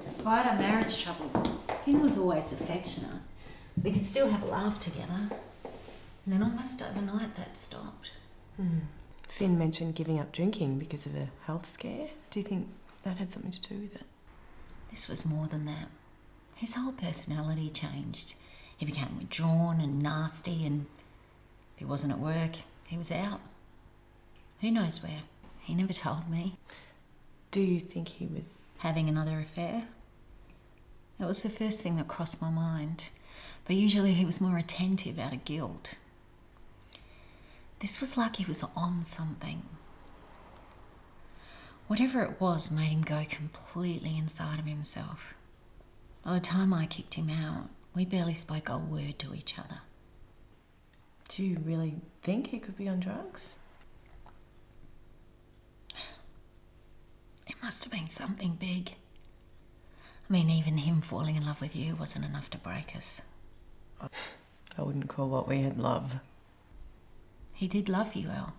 Despite our marriage troubles, Finn was always affectionate. We could still have a laugh together. And then almost overnight that stopped. Finn mentioned giving up drinking because of a health scare. Do you think that had something to do with it? This was more than that. His whole personality changed. He became withdrawn and nasty, and if he wasn't at work, he was out. Who knows where? He never told me. Do you think he was... Having another affair? That was the first thing that crossed my mind. But usually he was more attentive out of guilt. This was like he was on something. Whatever it was made him go completely inside of himself. By the time I kicked him out, we barely spoke a word to each other. Do you really think he could be on drugs? It must have been something big. I mean, even him falling in love with you wasn't enough to break us. I wouldn't call what we had love. He did love you, Elle.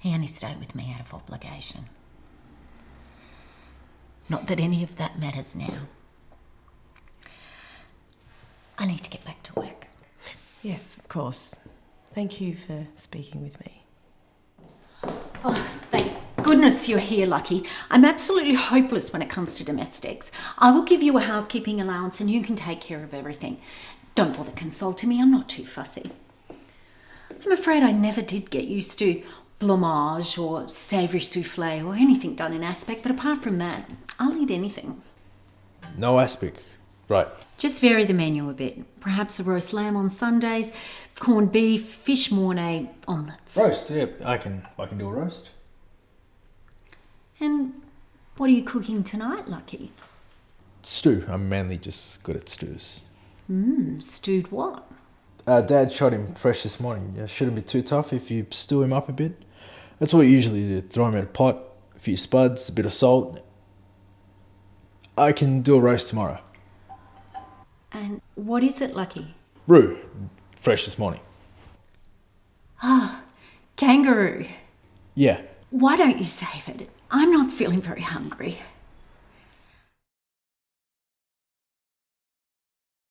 He only stayed with me out of obligation. Not that any of that matters now. I need to get back to work. Yes, of course. Thank you for speaking with me. Oh, thank goodness you're here, Lucky. I'm absolutely hopeless when it comes to domestics. I will give you a housekeeping allowance and you can take care of everything. Don't bother consulting me, I'm not too fussy. I'm afraid I never did get used to blanc or savoury souffle or anything done in aspic, but apart from that, I'll eat anything. No aspic. Right. Just vary the menu a bit. Perhaps a roast lamb on Sundays, corned beef, fish mornay, omelettes. Roast, yeah, I can do a roast. And what are you cooking tonight, Lucky? Stew. I'm mainly just good at stews. Stewed what? Dad shot him fresh this morning. Yeah, shouldn't be too tough if you stew him up a bit. That's what we usually do. Throw him in a pot, a few spuds, a bit of salt. I can do a roast tomorrow. And what is it, Lucky? Roo. Fresh this morning. Kangaroo. Yeah. Why don't you save it? I'm not feeling very hungry.